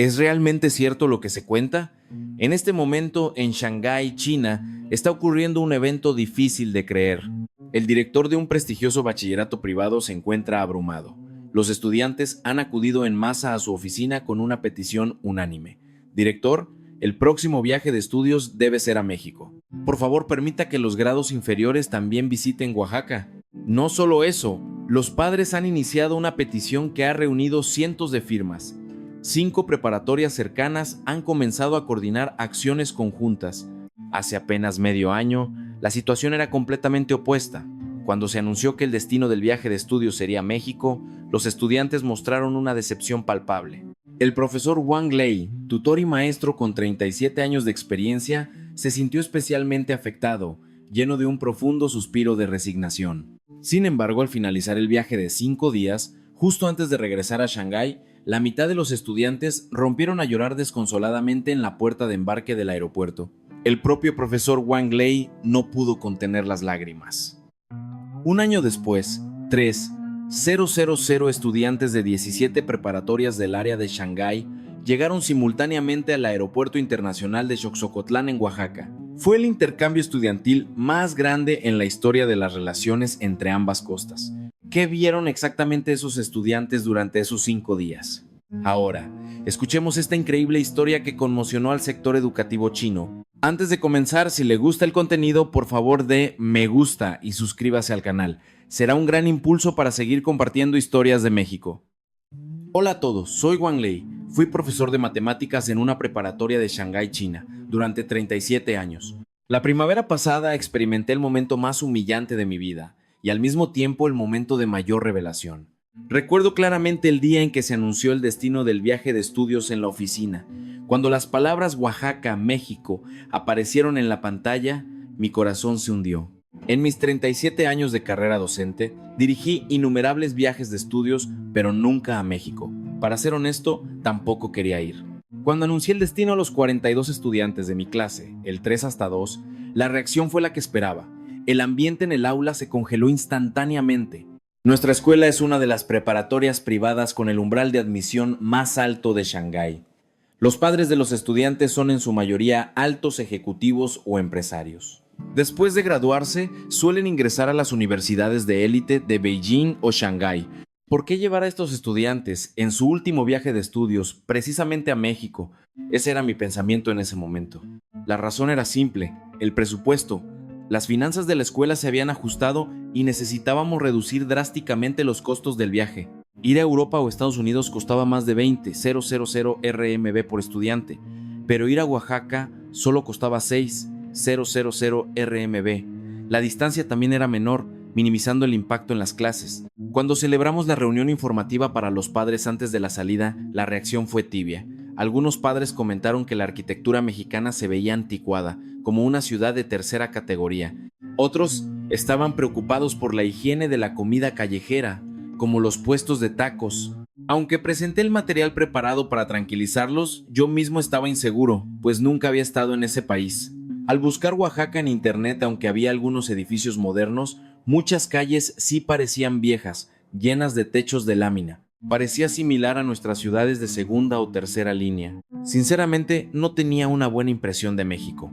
¿Es realmente cierto lo que se cuenta? En este momento, en Shanghái, China, está ocurriendo un evento difícil de creer. El director de un prestigioso bachillerato privado se encuentra abrumado. Los estudiantes han acudido en masa a su oficina con una petición unánime. Director, el próximo viaje de estudios debe ser a México. Por favor, permita que los grados inferiores también visiten Oaxaca. No solo eso, los padres han iniciado una petición que ha reunido cientos de firmas. 5 preparatorias cercanas han comenzado a coordinar acciones conjuntas. Hace apenas medio año, la situación era completamente opuesta. Cuando se anunció que el destino del viaje de estudios sería México, los estudiantes mostraron una decepción palpable. El profesor Wang Lei, tutor y maestro con 37 años de experiencia, se sintió especialmente afectado, lleno de un profundo suspiro de resignación. Sin embargo, al finalizar el viaje de 5 días, justo antes de regresar a Shanghái, la mitad de los estudiantes rompieron a llorar desconsoladamente en la puerta de embarque del aeropuerto. El propio profesor Wang Lei no pudo contener las lágrimas. Un año después, 3,000 estudiantes de 17 preparatorias del área de Shanghái llegaron simultáneamente al Aeropuerto Internacional de Xocotlán en Oaxaca. Fue el intercambio estudiantil más grande en la historia de las relaciones entre ambas costas. ¿Qué vieron exactamente esos estudiantes durante esos 5 días? Ahora, escuchemos esta increíble historia que conmocionó al sector educativo chino. Antes de comenzar, si le gusta el contenido, por favor dé me gusta y suscríbase al canal. Será un gran impulso para seguir compartiendo historias de México. Hola a todos, soy Wang Lei. Fui profesor de matemáticas en una preparatoria de Shanghái, China, durante 37 años. La primavera pasada experimenté el momento más humillante de mi vida y al mismo tiempo el momento de mayor revelación. Recuerdo claramente el día en que se anunció el destino del viaje de estudios en la oficina. Cuando las palabras Oaxaca, México aparecieron en la pantalla, mi corazón se hundió. En mis 37 años de carrera docente, dirigí innumerables viajes de estudios, pero nunca a México. Para ser honesto, tampoco quería ir. Cuando anuncié el destino a los 42 estudiantes de mi clase, el 3 hasta 2, la reacción fue la que esperaba. El ambiente en el aula se congeló instantáneamente. Nuestra escuela es una de las preparatorias privadas con el umbral de admisión más alto de Shanghái. Los padres de los estudiantes son en su mayoría altos ejecutivos o empresarios. Después de graduarse, suelen ingresar a las universidades de élite de Beijing o Shanghái. ¿Por qué llevar a estos estudiantes en su último viaje de estudios precisamente a México? Ese era mi pensamiento en ese momento. La razón era simple, el presupuesto. Las finanzas de la escuela se habían ajustado y necesitábamos reducir drásticamente los costos del viaje. Ir a Europa o Estados Unidos costaba más de 20,000 RMB por estudiante, pero ir a Oaxaca solo costaba 6,000 RMB. La distancia también era menor, minimizando el impacto en las clases. Cuando celebramos la reunión informativa para los padres antes de la salida, la reacción fue tibia. Algunos padres comentaron que la arquitectura mexicana se veía anticuada, como una ciudad de tercera categoría. Otros estaban preocupados por la higiene de la comida callejera, como los puestos de tacos. Aunque presenté el material preparado para tranquilizarlos, yo mismo estaba inseguro, pues nunca había estado en ese país. Al buscar Oaxaca en internet, aunque había algunos edificios modernos, muchas calles sí parecían viejas, llenas de techos de lámina. Parecía similar a nuestras ciudades de segunda o tercera línea. Sinceramente, no tenía una buena impresión de México.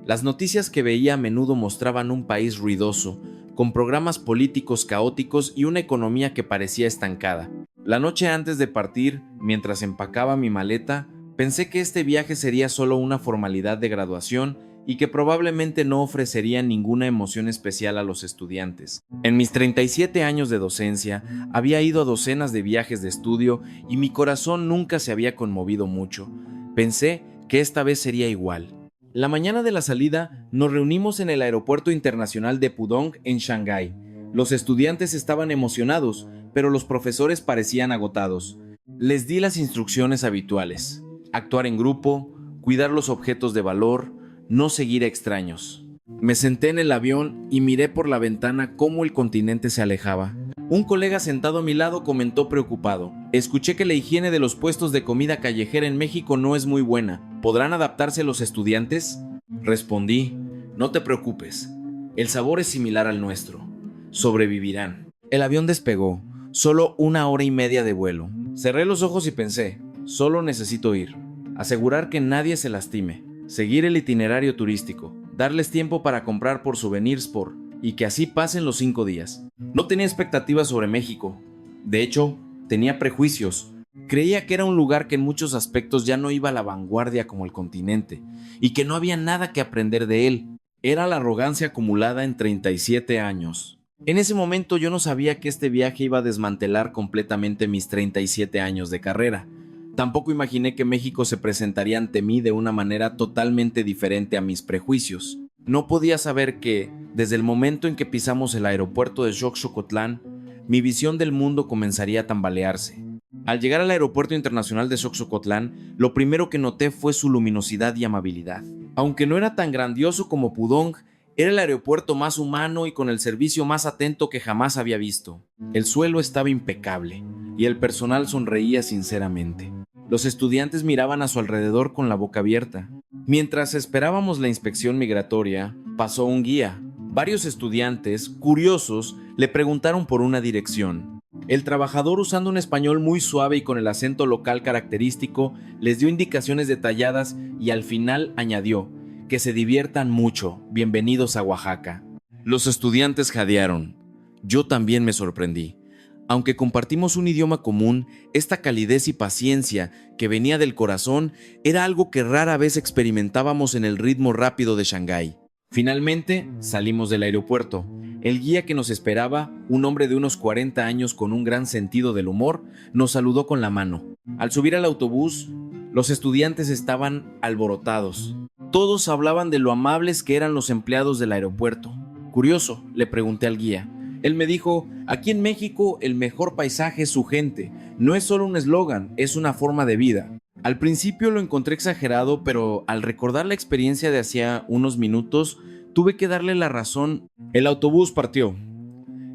Las noticias que veía a menudo mostraban un país ruidoso, con programas políticos caóticos y una economía que parecía estancada. La noche antes de partir, mientras empacaba mi maleta, pensé que este viaje sería solo una formalidad de graduación y que probablemente no ofrecería ninguna emoción especial a los estudiantes. En mis 37 años de docencia, había ido a docenas de viajes de estudio y mi corazón nunca se había conmovido mucho. Pensé que esta vez sería igual. La mañana de la salida, nos reunimos en el Aeropuerto Internacional de Pudong, en Shanghái. Los estudiantes estaban emocionados, pero los profesores parecían agotados. Les di las instrucciones habituales: actuar en grupo, cuidar los objetos de valor, no seguir a extraños. Me senté en el avión y miré por la ventana cómo el continente se alejaba. Un colega sentado a mi lado comentó preocupado: escuché que la higiene de los puestos de comida callejera en México no es muy buena. ¿Podrán adaptarse los estudiantes? Respondí: no te preocupes, el sabor es similar al nuestro. Sobrevivirán. El avión despegó, solo 1 hora y media de vuelo. Cerré los ojos y pensé: Solo necesito ir, asegurar que nadie se lastime, seguir el itinerario turístico, darles tiempo para comprar por souvenirs y que así pasen los 5 días. No tenía expectativas sobre México. De hecho, tenía prejuicios. Creía que era un lugar que en muchos aspectos ya no iba a la vanguardia como el continente y que no había nada que aprender de él. Era la arrogancia acumulada en 37 años. En ese momento yo no sabía que este viaje iba a desmantelar completamente mis 37 años de carrera. Tampoco imaginé que México se presentaría ante mí de una manera totalmente diferente a mis prejuicios. No podía saber que, desde el momento en que pisamos el aeropuerto de Xochcotlán, mi visión del mundo comenzaría a tambalearse. Al llegar al aeropuerto internacional de Xochcotlán, lo primero que noté fue su luminosidad y amabilidad. Aunque no era tan grandioso como Pudong, era el aeropuerto más humano y con el servicio más atento que jamás había visto. El suelo estaba impecable y el personal sonreía sinceramente. Los estudiantes miraban a su alrededor con la boca abierta. Mientras esperábamos la inspección migratoria, pasó un guía. Varios estudiantes, curiosos, le preguntaron por una dirección. El trabajador, usando un español muy suave y con el acento local característico, les dio indicaciones detalladas y al final añadió: que se diviertan mucho, bienvenidos a Oaxaca. Los estudiantes jadearon. Yo también me sorprendí. Aunque compartimos un idioma común, esta calidez y paciencia que venía del corazón era algo que rara vez experimentábamos en el ritmo rápido de Shanghái. Finalmente, salimos del aeropuerto. El guía que nos esperaba, un hombre de unos 40 años con un gran sentido del humor, nos saludó con la mano. Al subir al autobús, los estudiantes estaban alborotados. Todos hablaban de lo amables que eran los empleados del aeropuerto. Curioso, le pregunté al guía. Él me dijo: aquí en México el mejor paisaje es su gente. No es solo un eslogan, es una forma de vida. Al principio lo encontré exagerado, pero al recordar la experiencia de hacía unos minutos, tuve que darle la razón. El autobús partió.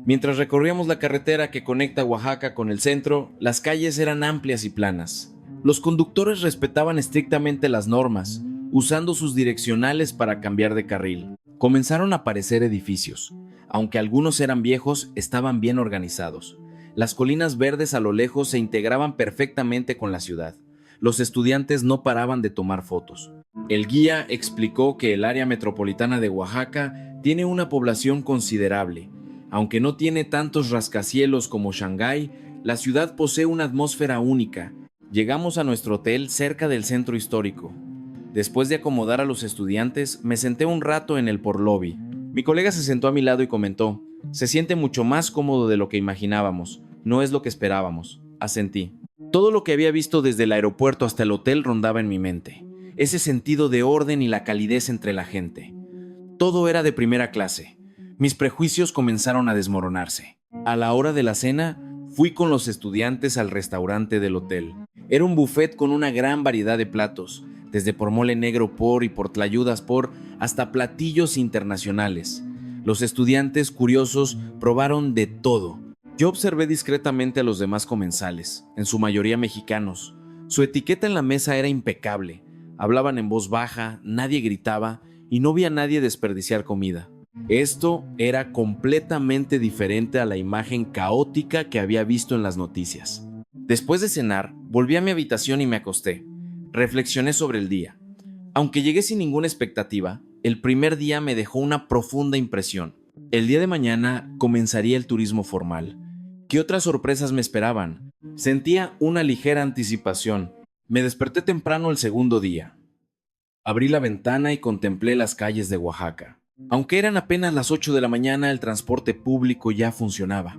Mientras recorríamos la carretera que conecta Oaxaca con el centro, las calles eran amplias y planas. Los conductores respetaban estrictamente las normas, usando sus direccionales para cambiar de carril. Comenzaron a aparecer edificios. Aunque algunos eran viejos, estaban bien organizados. Las colinas verdes a lo lejos se integraban perfectamente con la ciudad. Los estudiantes no paraban de tomar fotos. El guía explicó que el área metropolitana de Oaxaca tiene una población considerable. Aunque no tiene tantos rascacielos como Shanghái, la ciudad posee una atmósfera única. Llegamos a nuestro hotel cerca del centro histórico. Después de acomodar a los estudiantes, me senté un rato en el porlobby. Mi colega se sentó a mi lado y comentó: se siente mucho más cómodo de lo que imaginábamos. No es lo que esperábamos. Asentí. Todo lo que había visto desde el aeropuerto hasta el hotel rondaba en mi mente. Ese sentido de orden y la calidez entre la gente. Todo era de primera clase. Mis prejuicios comenzaron a desmoronarse. A la hora de la cena, fui con los estudiantes al restaurante del hotel. Era un buffet con una gran variedad de platos, desde por mole negro y por tlayudas hasta platillos internacionales. Los estudiantes curiosos probaron de todo. Yo observé discretamente a los demás comensales, en su mayoría mexicanos. Su etiqueta en la mesa era impecable. Hablaban en voz baja, nadie gritaba y no vi a nadie desperdiciar comida. Esto era completamente diferente a la imagen caótica que había visto en las noticias. Después de cenar, volví a mi habitación y me acosté. Reflexioné sobre el día. Aunque llegué sin ninguna expectativa, el primer día me dejó una profunda impresión. El día de mañana comenzaría el turismo formal. ¿Qué otras sorpresas me esperaban? Sentía una ligera anticipación. Me desperté temprano el segundo día. Abrí la ventana y contemplé las calles de Oaxaca. Aunque eran apenas las 8 de la mañana, el transporte público ya funcionaba.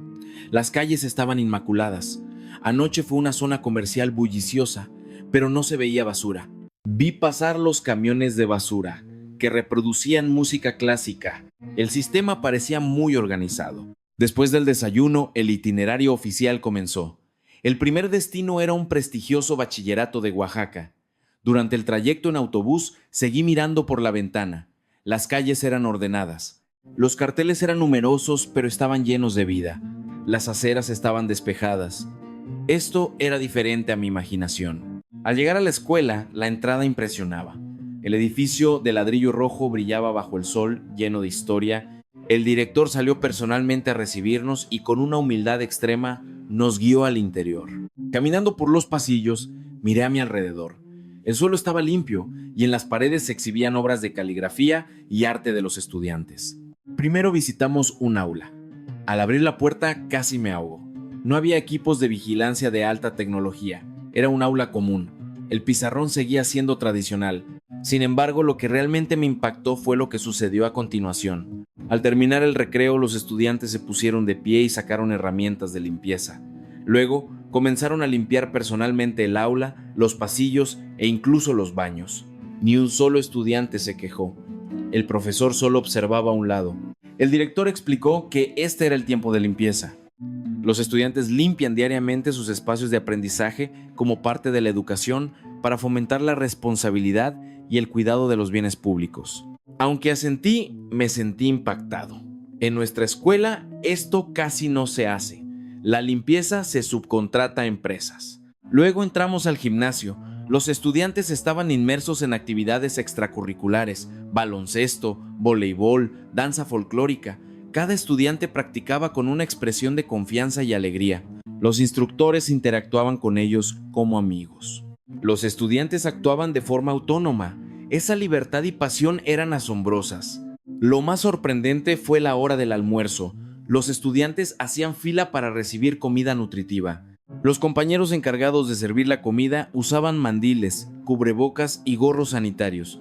Las calles estaban inmaculadas. Anoche fue una zona comercial bulliciosa, pero no se veía basura. Vi pasar los camiones de basura, que reproducían música clásica. El sistema parecía muy organizado. Después del desayuno, el itinerario oficial comenzó. El primer destino era un prestigioso bachillerato de Oaxaca. Durante el trayecto en autobús, seguí mirando por la ventana. Las calles eran ordenadas. Los carteles eran numerosos, pero estaban llenos de vida. Las aceras estaban despejadas. Esto era diferente a mi imaginación. Al llegar a la escuela, la entrada impresionaba. El edificio de ladrillo rojo brillaba bajo el sol, lleno de historia. El director salió personalmente a recibirnos y con una humildad extrema nos guió al interior. Caminando por los pasillos, Miré a mi alrededor. El suelo estaba limpio y en las paredes se exhibían obras de caligrafía y arte de los estudiantes. Primero visitamos un aula. Al abrir la puerta casi me ahogo. No había equipos de vigilancia de alta tecnología. Era un aula común. El pizarrón seguía siendo tradicional. Sin embargo, lo que realmente me impactó fue lo que sucedió a continuación. Al terminar el recreo, los estudiantes se pusieron de pie y sacaron herramientas de limpieza. Luego, comenzaron a limpiar personalmente el aula, los pasillos e incluso los baños. Ni un solo estudiante se quejó. El profesor solo observaba a un lado. El director explicó que este era el tiempo de limpieza. Los estudiantes limpian diariamente sus espacios de aprendizaje como parte de la educación para fomentar la responsabilidad y el cuidado de los bienes públicos. Aunque asentí, me sentí impactado. En nuestra escuela esto casi no se hace. La limpieza se subcontrata a empresas. Luego entramos al gimnasio. Los estudiantes estaban inmersos en actividades extracurriculares, baloncesto, voleibol, danza folclórica. Cada estudiante practicaba con una expresión de confianza y alegría. Los instructores interactuaban con ellos como amigos. Los estudiantes actuaban de forma autónoma. Esa libertad y pasión eran asombrosas. Lo más sorprendente fue la hora del almuerzo. Los estudiantes hacían fila para recibir comida nutritiva. Los compañeros encargados de servir la comida usaban mandiles, cubrebocas y gorros sanitarios.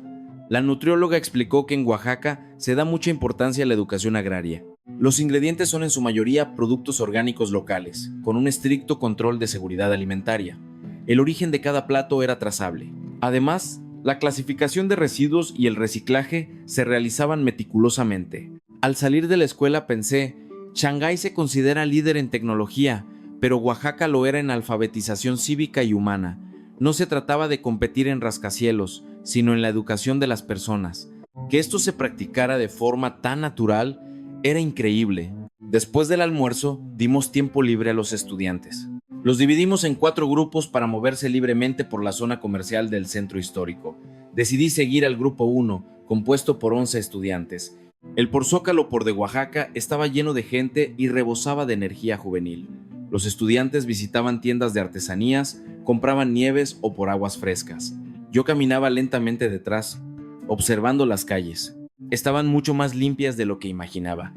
La nutrióloga explicó que en Oaxaca se da mucha importancia a la educación agraria. Los ingredientes son en su mayoría productos orgánicos locales, con un estricto control de seguridad alimentaria. El origen de cada plato era trazable. Además, la clasificación de residuos y el reciclaje se realizaban meticulosamente. Al salir de la escuela pensé, Shanghái se considera líder en tecnología, pero Oaxaca lo era en alfabetización cívica y humana. No se trataba de competir en rascacielos, sino en la educación de las personas. Que esto se practicara de forma tan natural era increíble. Después del almuerzo, dimos tiempo libre a los estudiantes. Los dividimos en 4 grupos para moverse libremente por la zona comercial del centro histórico. Decidí seguir al grupo 1, compuesto por 11 estudiantes. El Zócalo por de Oaxaca estaba lleno de gente y rebosaba de energía juvenil. Los estudiantes visitaban tiendas de artesanías, compraban nieves o por aguas frescas. Yo caminaba lentamente detrás, observando las calles. Estaban mucho más limpias de lo que imaginaba.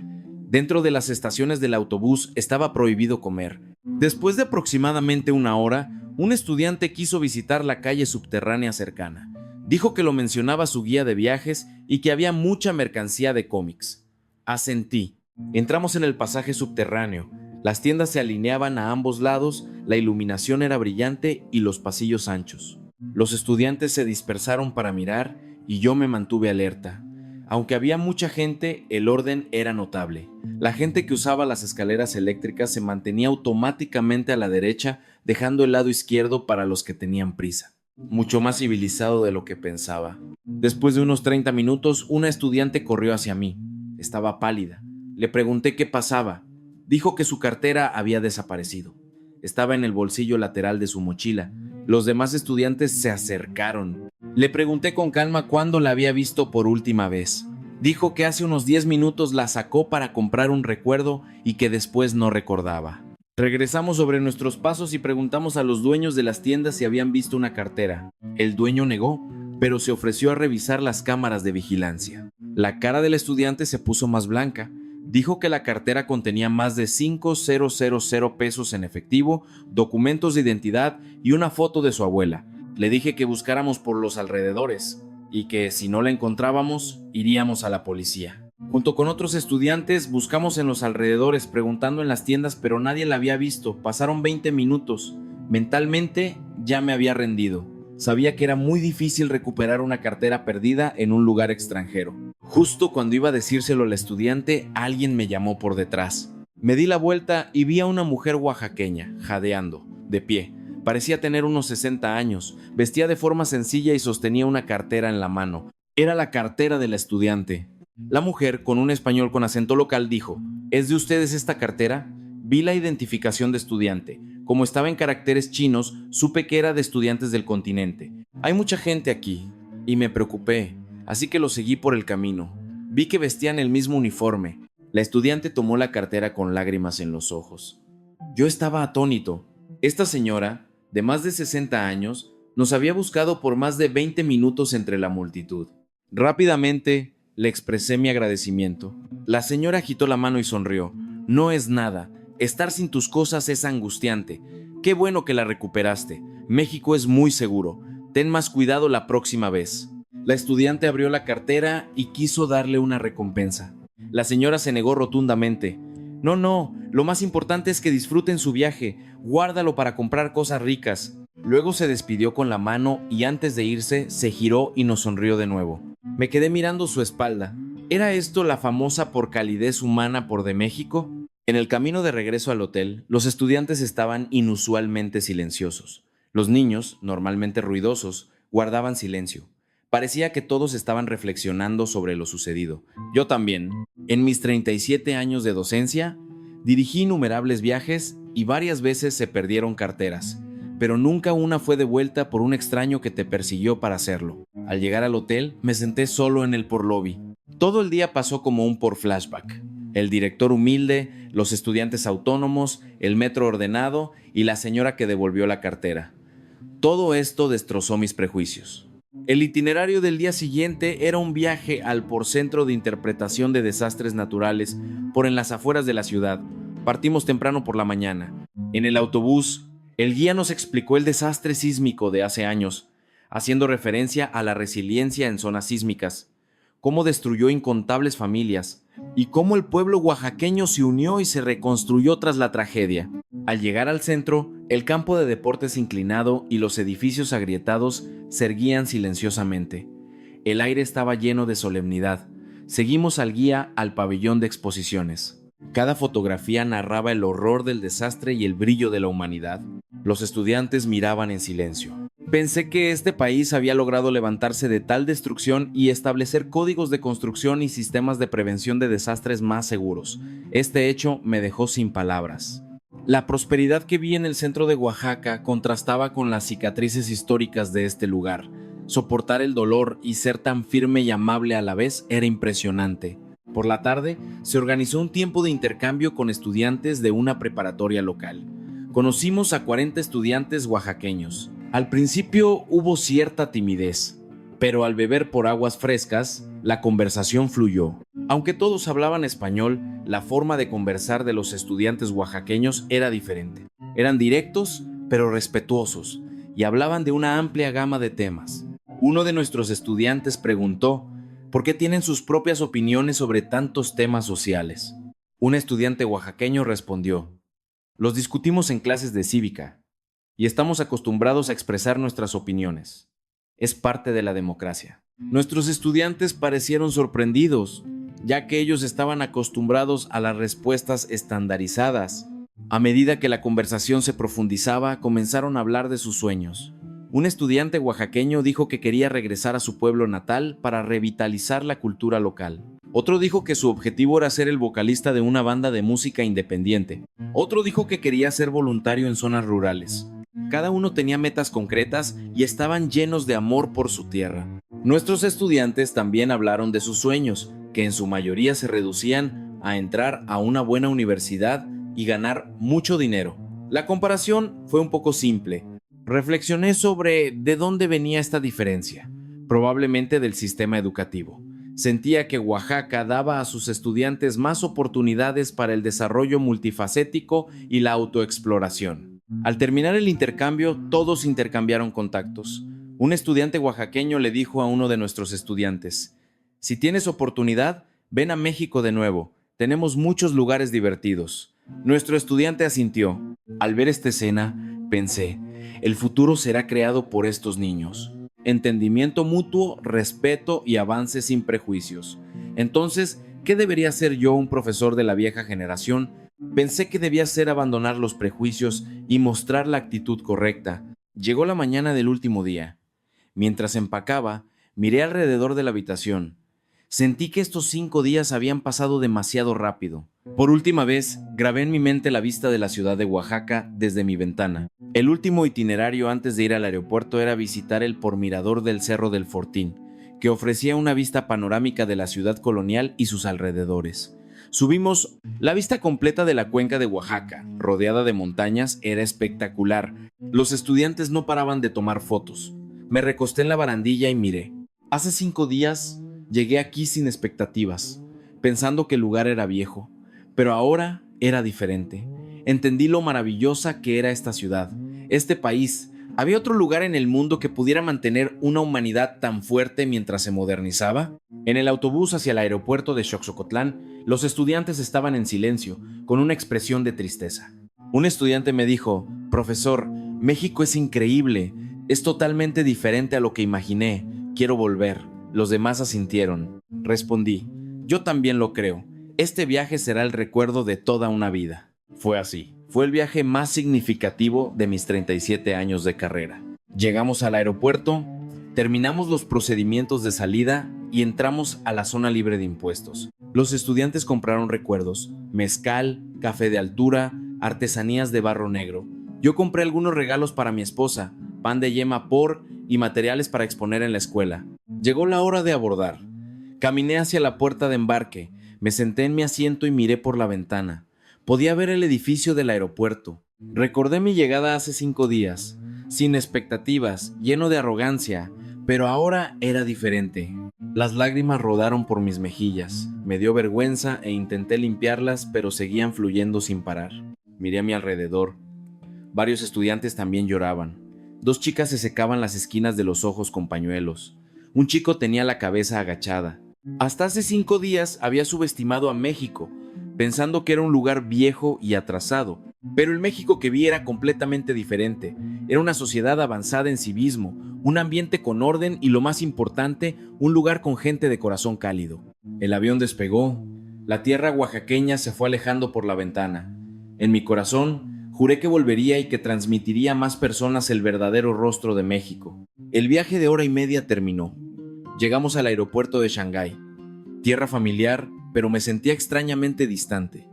Dentro de las estaciones del autobús estaba prohibido comer. Después de aproximadamente 1 hora, un estudiante quiso visitar la calle subterránea cercana. Dijo que lo mencionaba su guía de viajes y que había mucha mercancía de cómics. Asentí. Entramos en el pasaje subterráneo. Las tiendas se alineaban a ambos lados, la iluminación era brillante y los pasillos anchos. Los estudiantes se dispersaron para mirar y yo me mantuve alerta. Aunque había mucha gente, el orden era notable. La gente que usaba las escaleras eléctricas se mantenía automáticamente a la derecha, dejando el lado izquierdo para los que tenían prisa. Mucho más civilizado de lo que pensaba. Después de unos 30 minutos, una estudiante corrió hacia mí. Estaba pálida. Le pregunté qué pasaba. Dijo que su cartera había desaparecido. Estaba en el bolsillo lateral de su mochila. Los demás estudiantes se acercaron. Le pregunté con calma cuándo la había visto por última vez. Dijo que hace unos 10 minutos la sacó para comprar un recuerdo y que después no recordaba. Regresamos sobre nuestros pasos y preguntamos a los dueños de las tiendas si habían visto una cartera. El dueño negó, pero se ofreció a revisar las cámaras de vigilancia. La cara del estudiante se puso más blanca. Dijo que la cartera contenía más de 5,000 pesos en efectivo, documentos de identidad y una foto de su abuela. Le dije que buscáramos por los alrededores y que si no la encontrábamos, iríamos a la policía. Junto con otros estudiantes buscamos en los alrededores preguntando en las tiendas, pero nadie la había visto. Pasaron 20 minutos. Mentalmente ya me había rendido. Sabía que era muy difícil recuperar una cartera perdida en un lugar extranjero. Justo cuando iba a decírselo al estudiante, alguien me llamó por detrás. Me di la vuelta y vi a una mujer oaxaqueña, jadeando, de pie. Parecía tener unos 60 años, vestía de forma sencilla y sostenía una cartera en la mano. Era la cartera de la estudiante. La mujer, con un español con acento local, dijo: ¿Es de ustedes esta cartera? Vi la identificación de estudiante. Como estaba en caracteres chinos, supe que era de estudiantes del continente. Hay mucha gente aquí, y me preocupé, así que lo seguí por el camino. Vi que vestían el mismo uniforme. La estudiante tomó la cartera con lágrimas en los ojos. Yo estaba atónito. Esta señora, de más de 60 años, Nos había buscado por más de 20 minutos entre la multitud. Rápidamente le expresé mi agradecimiento. La señora agitó la mano y sonrió. No es nada. Estar sin tus cosas es angustiante. Qué bueno que la recuperaste. México es muy seguro. Ten más cuidado la próxima vez. La estudiante abrió la cartera y quiso darle una recompensa. La señora se negó rotundamente. No, lo más importante es que disfruten su viaje. Guárdalo para comprar cosas ricas. Luego se despidió con la mano y antes de irse se giró y nos sonrió de nuevo. Me quedé mirando su espalda. ¿Era esto la famosa por calidez humana por de México? En el camino de regreso al hotel, los estudiantes estaban inusualmente silenciosos. Los niños, normalmente ruidosos, guardaban silencio. Parecía que todos estaban reflexionando sobre lo sucedido. Yo también. En mis 37 años de docencia, dirigí innumerables viajes y varias veces se perdieron carteras, pero nunca una fue devuelta por un extraño que te persiguió para hacerlo. Al llegar al hotel, me senté solo en el porlobby. Todo el día pasó como un por flashback. El director humilde, los estudiantes autónomos, el metro ordenado y la señora que devolvió la cartera. Todo esto destrozó mis prejuicios. El itinerario del día siguiente era un viaje al Porcentro de Interpretación de Desastres Naturales por en las afueras de la ciudad. Partimos temprano por la mañana. En el autobús, el guía nos explicó el desastre sísmico de hace años, haciendo referencia a la resiliencia en zonas sísmicas, cómo destruyó incontables familias y cómo el pueblo oaxaqueño se unió y se reconstruyó tras la tragedia. Al llegar al centro, el campo de deportes inclinado y los edificios agrietados se erguían silenciosamente. El aire estaba lleno de solemnidad. Seguimos al guía al pabellón de exposiciones. Cada fotografía narraba el horror del desastre y el brillo de la humanidad. Los estudiantes miraban en silencio. Pensé que este país había logrado levantarse de tal destrucción y establecer códigos de construcción y sistemas de prevención de desastres más seguros. Este hecho me dejó sin palabras. La prosperidad que vi en el centro de Oaxaca contrastaba con las cicatrices históricas de este lugar. Soportar el dolor y ser tan firme y amable a la vez era impresionante. Por la tarde, se organizó un tiempo de intercambio con estudiantes de una preparatoria local. Conocimos a 40 estudiantes oaxaqueños. Al principio hubo cierta timidez, pero al beber por aguas frescas, la conversación fluyó. Aunque todos hablaban español, la forma de conversar de los estudiantes oaxaqueños era diferente. Eran directos, pero respetuosos, y hablaban de una amplia gama de temas. Uno de nuestros estudiantes preguntó por qué tienen sus propias opiniones sobre tantos temas sociales. Un estudiante oaxaqueño respondió: los discutimos en clases de cívica, y estamos acostumbrados a expresar nuestras opiniones. Es parte de la democracia. Nuestros estudiantes parecieron sorprendidos, ya que ellos estaban acostumbrados a las respuestas estandarizadas. A medida que la conversación se profundizaba, comenzaron a hablar de sus sueños. Un estudiante oaxaqueño dijo que quería regresar a su pueblo natal para revitalizar la cultura local. Otro dijo que su objetivo era ser el vocalista de una banda de música independiente. Otro dijo que quería ser voluntario en zonas rurales. Cada uno tenía metas concretas y estaban llenos de amor por su tierra. Nuestros estudiantes también hablaron de sus sueños, que en su mayoría se reducían a entrar a una buena universidad y ganar mucho dinero. La comparación fue un poco simple. Reflexioné sobre de dónde venía esta diferencia. Probablemente del sistema educativo. Sentía que Oaxaca daba a sus estudiantes más oportunidades para el desarrollo multifacético y la autoexploración. Al terminar el intercambio, todos intercambiaron contactos. Un estudiante oaxaqueño le dijo a uno de nuestros estudiantes: si tienes oportunidad, ven a México de nuevo. Tenemos muchos lugares divertidos. Nuestro estudiante asintió. Al ver esta escena, pensé: el futuro será creado por estos niños. Entendimiento mutuo, respeto y avance sin prejuicios. Entonces, ¿qué debería hacer yo, un profesor de la vieja generación? Pensé que debía ser abandonar los prejuicios y mostrar la actitud correcta. Llegó la mañana del último día. Mientras empacaba, miré alrededor de la habitación. Sentí que estos 5 días habían pasado demasiado rápido. Por última vez, grabé en mi mente la vista de la ciudad de Oaxaca desde mi ventana. El último itinerario antes de ir al aeropuerto era visitar el pormirador del Cerro del Fortín, que ofrecía una vista panorámica de la ciudad colonial y sus alrededores. Subimos. La vista completa de la cuenca de Oaxaca, rodeada de montañas, era espectacular. Los estudiantes no paraban de tomar fotos. Me recosté en la barandilla y miré. Hace 5 días llegué aquí sin expectativas, pensando que el lugar era viejo, pero ahora era diferente. Entendí lo maravillosa que era esta ciudad, este país. ¿Había otro lugar en el mundo que pudiera mantener una humanidad tan fuerte mientras se modernizaba? En el autobús hacia el aeropuerto de Xocotlán, los estudiantes estaban en silencio, con una expresión de tristeza. Un estudiante me dijo: «Profesor, México es increíble, es totalmente diferente a lo que imaginé, quiero volver». Los demás asintieron. Respondí: «Yo también lo creo, este viaje será el recuerdo de toda una vida». Fue así. Fue el viaje más significativo de mis 37 años de carrera. Llegamos al aeropuerto, terminamos los procedimientos de salida y entramos a la zona libre de impuestos. Los estudiantes compraron recuerdos: mezcal, café de altura, artesanías de barro negro. Yo compré algunos regalos para mi esposa, pan de yema y materiales para exponer en la escuela. Llegó la hora de abordar. Caminé hacia la puerta de embarque, me senté en mi asiento y miré por la ventana. Podía ver el edificio del aeropuerto. Recordé mi llegada hace 5 días, sin expectativas, lleno de arrogancia, pero ahora era diferente. Las lágrimas rodaron por mis mejillas. Me dio vergüenza e intenté limpiarlas, pero seguían fluyendo sin parar. Miré a mi alrededor. Varios estudiantes también lloraban. 2 chicas se secaban las esquinas de los ojos con pañuelos. Un chico tenía la cabeza agachada. Hasta hace 5 días había subestimado a México, pensando que era un lugar viejo y atrasado, pero el México que vi era completamente diferente. Era una sociedad avanzada en civismo, un ambiente con orden y, lo más importante, un lugar con gente de corazón cálido. El avión despegó, la tierra oaxaqueña se fue alejando por la ventana. En mi corazón, juré que volvería y que transmitiría a más personas el verdadero rostro de México. El viaje de 1 hora y media terminó. Llegamos al aeropuerto de Shanghái, tierra familiar, pero me sentía extrañamente distante.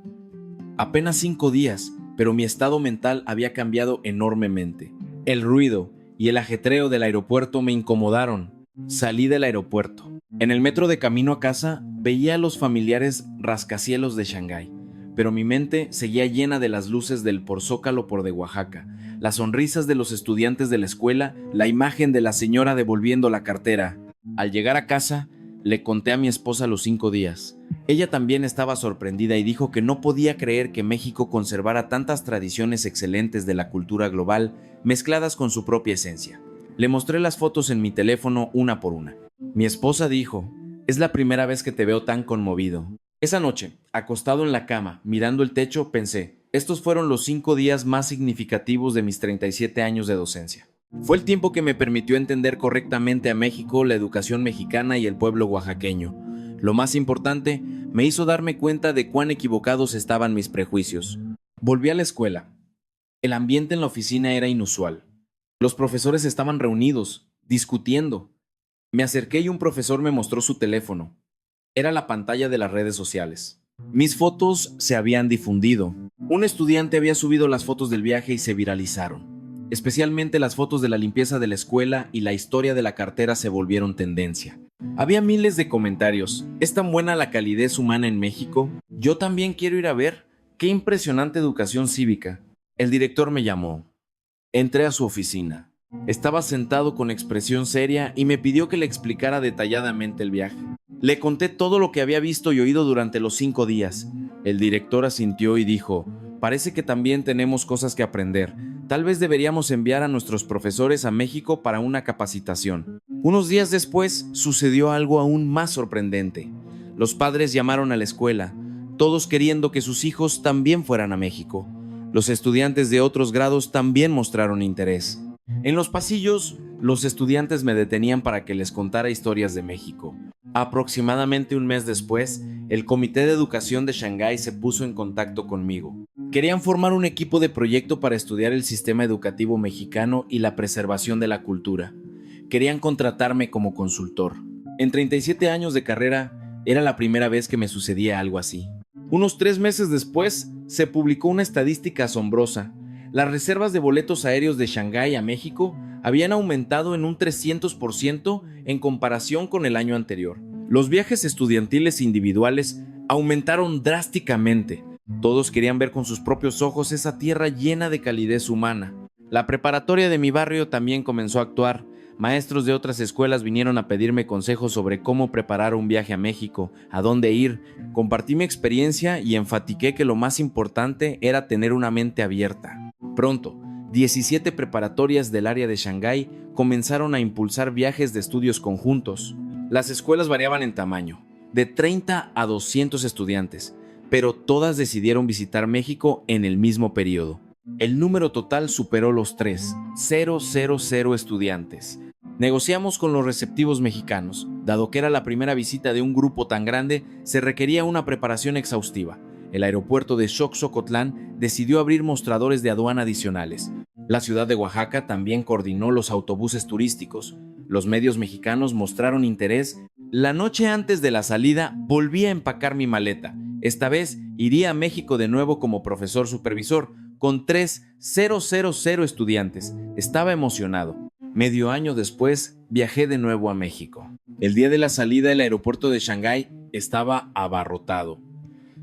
Apenas 5 días, pero mi estado mental había cambiado enormemente. El ruido y el ajetreo del aeropuerto me incomodaron. Salí del aeropuerto. En el metro de camino a casa veía a los familiares rascacielos de Shanghái, pero mi mente seguía llena de las luces del Zócalo por de Oaxaca, las sonrisas de los estudiantes de la escuela, la imagen de la señora devolviendo la cartera. Al llegar a casa, le conté a mi esposa los 5 días. Ella también estaba sorprendida y dijo que no podía creer que México conservara tantas tradiciones excelentes de la cultura global mezcladas con su propia esencia. Le mostré las fotos en mi teléfono una por una. Mi esposa dijo: «Es la primera vez que te veo tan conmovido». Esa noche, acostado en la cama, mirando el techo, pensé: estos fueron los 5 días más significativos de mis 37 años de docencia. Fue el tiempo que me permitió entender correctamente a México, la educación mexicana y el pueblo oaxaqueño. Lo más importante, me hizo darme cuenta de cuán equivocados estaban mis prejuicios. Volví a la escuela. El ambiente en la oficina era inusual. Los profesores estaban reunidos, discutiendo. Me acerqué y un profesor me mostró su teléfono. Era la pantalla de las redes sociales. Mis fotos se habían difundido. Un estudiante había subido las fotos del viaje y se viralizaron. Especialmente las fotos de la limpieza de la escuela y la historia de la cartera se volvieron tendencia. Había miles de comentarios. ¿Es tan buena la calidez humana en México? Yo también quiero ir a ver. ¡Qué impresionante educación cívica! El director me llamó. Entré a su oficina. Estaba sentado con expresión seria y me pidió que le explicara detalladamente el viaje. Le conté todo lo que había visto y oído durante los 5 días. El director asintió y dijo: «Parece que también tenemos cosas que aprender. Tal vez deberíamos enviar a nuestros profesores a México para una capacitación». Unos días después sucedió algo aún más sorprendente. Los padres llamaron a la escuela, todos queriendo que sus hijos también fueran a México. Los estudiantes de otros grados también mostraron interés. En los pasillos, los estudiantes me detenían para que les contara historias de México. Aproximadamente un mes después, el Comité de Educación de Shanghái se puso en contacto conmigo. Querían formar un equipo de proyecto para estudiar el sistema educativo mexicano y la preservación de la cultura. Querían contratarme como consultor. En 37 años de carrera, era la primera vez que me sucedía algo así. Unos 3 meses después, se publicó una estadística asombrosa. Las reservas de boletos aéreos de Shanghái a México habían aumentado en un 300% en comparación con el año anterior. Los viajes estudiantiles individuales aumentaron drásticamente. Todos querían ver con sus propios ojos esa tierra llena de calidez humana. La preparatoria de mi barrio también comenzó a actuar. Maestros de otras escuelas vinieron a pedirme consejos sobre cómo preparar un viaje a México, a dónde ir. Compartí mi experiencia y enfatiqué que lo más importante era tener una mente abierta. Pronto, 17 preparatorias del área de Shanghái comenzaron a impulsar viajes de estudios conjuntos. Las escuelas variaban en tamaño, de 30 a 200 estudiantes, pero todas decidieron visitar México en el mismo periodo. El número total superó los 3,000 estudiantes. Negociamos con los receptivos mexicanos. Dado que era la primera visita de un grupo tan grande, se requería una preparación exhaustiva. El aeropuerto de Xocotlán decidió abrir mostradores de aduana adicionales. La ciudad de Oaxaca también coordinó los autobuses turísticos. Los medios mexicanos mostraron interés. La noche antes de la salida, volví a empacar mi maleta. Esta vez iría a México de nuevo como profesor supervisor, con 3,000 estudiantes. Estaba emocionado. Medio año después, viajé de nuevo a México. El día de la salida, el aeropuerto de Shanghái estaba abarrotado.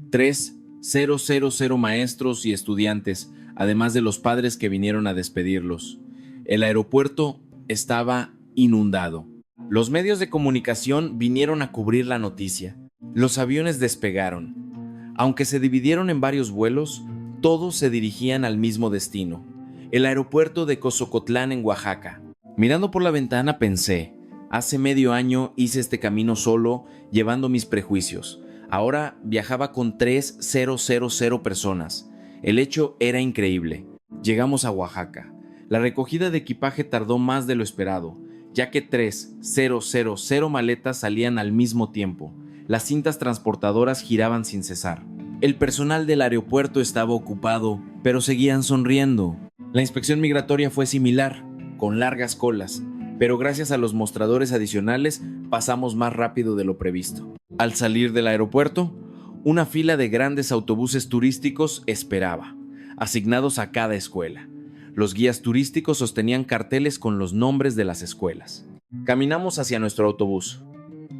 3,000 maestros y estudiantes, además de los padres que vinieron a despedirlos. El aeropuerto estaba inundado. Los medios de comunicación vinieron a cubrir la noticia. Los aviones despegaron. Aunque se dividieron en varios vuelos, todos se dirigían al mismo destino, el aeropuerto de Xocotlán en Oaxaca. Mirando por la ventana pensé, hace medio año hice este camino solo, llevando mis prejuicios. Ahora viajaba con 3,000 personas. El hecho era increíble. Llegamos a Oaxaca. La recogida de equipaje tardó más de lo esperado, ya que 3,000 maletas salían al mismo tiempo. Las cintas transportadoras giraban sin cesar. El personal del aeropuerto estaba ocupado, pero seguían sonriendo. La inspección migratoria fue similar, con largas colas, pero gracias a los mostradores adicionales pasamos más rápido de lo previsto. Al salir del aeropuerto, una fila de grandes autobuses turísticos esperaba, asignados a cada escuela. Los guías turísticos sostenían carteles con los nombres de las escuelas. Caminamos hacia nuestro autobús.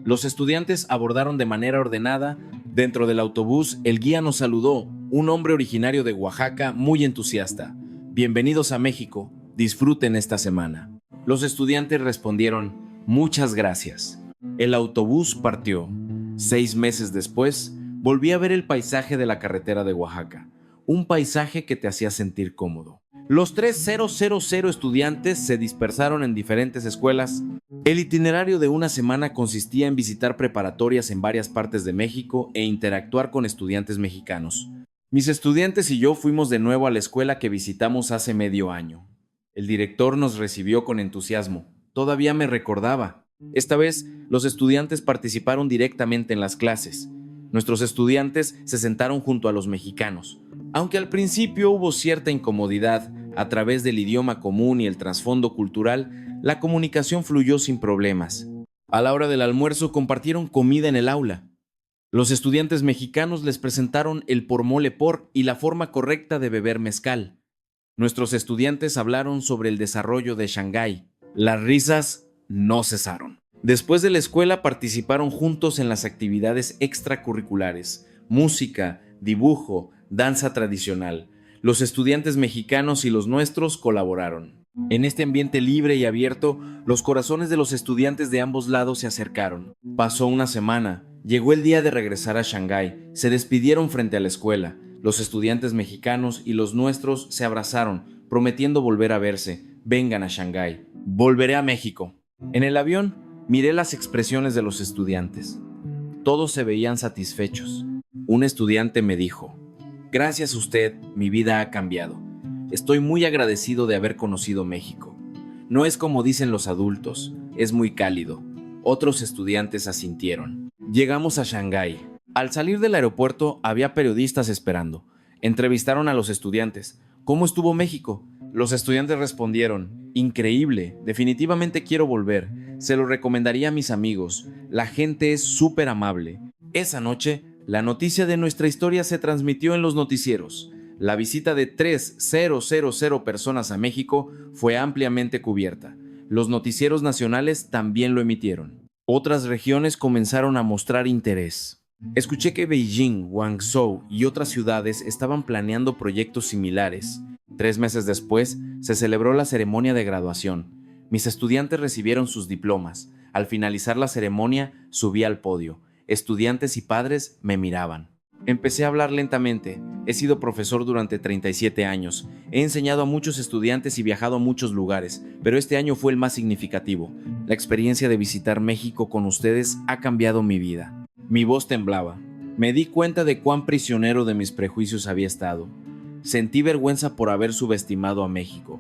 Los estudiantes abordaron de manera ordenada. Dentro del autobús, el guía nos saludó, un hombre originario de Oaxaca muy entusiasta. Bienvenidos a México, disfruten esta semana. Los estudiantes respondieron, muchas gracias. El autobús partió. 6 meses después, volví a ver el paisaje de la carretera de Oaxaca, un paisaje que te hacía sentir cómodo. Los 3,000 estudiantes se dispersaron en diferentes escuelas. El itinerario de una semana consistía en visitar preparatorias en varias partes de México e interactuar con estudiantes mexicanos. Mis estudiantes y yo fuimos de nuevo a la escuela que visitamos hace medio año. El director nos recibió con entusiasmo. Todavía me recordaba. Esta vez, los estudiantes participaron directamente en las clases. Nuestros estudiantes se sentaron junto a los mexicanos. Aunque al principio hubo cierta incomodidad, a través del idioma común y el trasfondo cultural, la comunicación fluyó sin problemas. A la hora del almuerzo compartieron comida en el aula. Los estudiantes mexicanos les presentaron el mole y la forma correcta de beber mezcal. Nuestros estudiantes hablaron sobre el desarrollo de Shanghái. Las risas no cesaron. Después de la escuela participaron juntos en las actividades extracurriculares, música, dibujo, danza tradicional. Los estudiantes mexicanos y los nuestros colaboraron. En este ambiente libre y abierto, los corazones de los estudiantes de ambos lados se acercaron. Pasó una semana. Llegó el día de regresar a Shanghái. Se despidieron frente a la escuela. Los estudiantes mexicanos y los nuestros se abrazaron, prometiendo volver a verse. Vengan a Shanghái. Volveré a México. En el avión, miré las expresiones de los estudiantes. Todos se veían satisfechos. Un estudiante me dijo, gracias a usted, mi vida ha cambiado. Estoy muy agradecido de haber conocido México. No es como dicen los adultos, es muy cálido. Otros estudiantes asintieron. Llegamos a Shanghái. Al salir del aeropuerto había periodistas esperando. Entrevistaron a los estudiantes. ¿Cómo estuvo México? Los estudiantes respondieron, increíble, definitivamente quiero volver. Se lo recomendaría a mis amigos. La gente es súper amable. Esa noche, la noticia de nuestra historia se transmitió en los noticieros. La visita de 3,000 personas a México fue ampliamente cubierta. Los noticieros nacionales también lo emitieron. Otras regiones comenzaron a mostrar interés. Escuché que Beijing, Guangzhou y otras ciudades estaban planeando proyectos similares. 3 meses después, se celebró la ceremonia de graduación. Mis estudiantes recibieron sus diplomas. Al finalizar la ceremonia, subí al podio. Estudiantes y padres me miraban. Empecé a hablar lentamente. He sido profesor durante 37 años. He enseñado a muchos estudiantes y viajado a muchos lugares, pero este año fue el más significativo. La experiencia de visitar México con ustedes ha cambiado mi vida. Mi voz temblaba. Me di cuenta de cuán prisionero de mis prejuicios había estado. Sentí vergüenza por haber subestimado a México.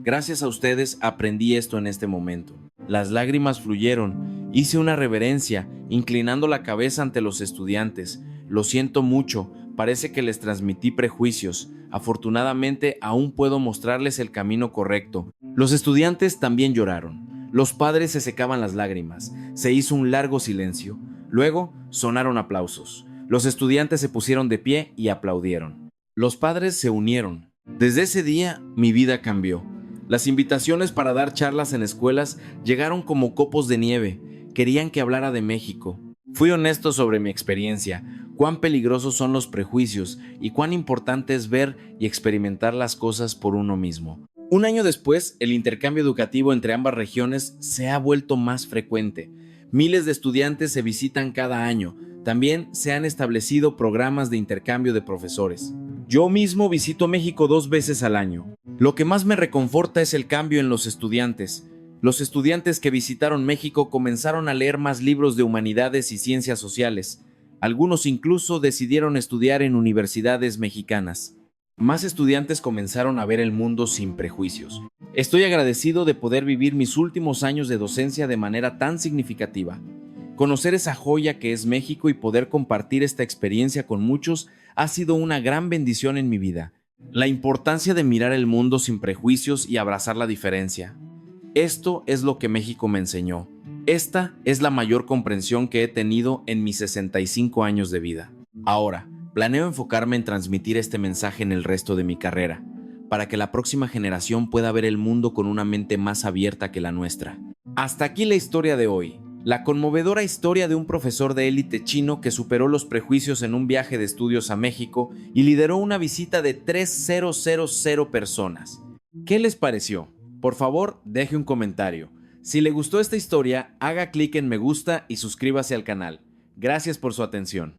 Gracias a ustedes aprendí esto en este momento. Las lágrimas fluyeron. Hice una reverencia, inclinando la cabeza ante los estudiantes. Lo siento mucho, parece que les transmití prejuicios. Afortunadamente, aún puedo mostrarles el camino correcto. Los estudiantes también lloraron. Los padres se secaban las lágrimas. Se hizo un largo silencio. Luego, sonaron aplausos. Los estudiantes se pusieron de pie y aplaudieron. Los padres se unieron. Desde ese día, mi vida cambió. Las invitaciones para dar charlas en escuelas llegaron como copos de nieve. Querían que hablara de México. Fui honesto sobre mi experiencia, cuán peligrosos son los prejuicios y cuán importante es ver y experimentar las cosas por uno mismo. Un año después, el intercambio educativo entre ambas regiones se ha vuelto más frecuente. Miles de estudiantes se visitan cada año. También se han establecido programas de intercambio de profesores. Yo mismo visito México 2 veces al año. Lo que más me reconforta es el cambio en los estudiantes. Los estudiantes que visitaron México comenzaron a leer más libros de humanidades y ciencias sociales. Algunos incluso decidieron estudiar en universidades mexicanas. Más estudiantes comenzaron a ver el mundo sin prejuicios. Estoy agradecido de poder vivir mis últimos años de docencia de manera tan significativa. Conocer esa joya que es México y poder compartir esta experiencia con muchos ha sido una gran bendición en mi vida. La importancia de mirar el mundo sin prejuicios y abrazar la diferencia. Esto es lo que México me enseñó. Esta es la mayor comprensión que he tenido en mis 65 años de vida. Ahora, planeo enfocarme en transmitir este mensaje en el resto de mi carrera, para que la próxima generación pueda ver el mundo con una mente más abierta que la nuestra. Hasta aquí la historia de hoy. La conmovedora historia de un profesor de élite chino que superó los prejuicios en un viaje de estudios a México y lideró una visita de 3,000 personas. ¿Qué les pareció? Por favor, deje un comentario. Si le gustó esta historia, haga clic en me gusta y suscríbase al canal. Gracias por su atención.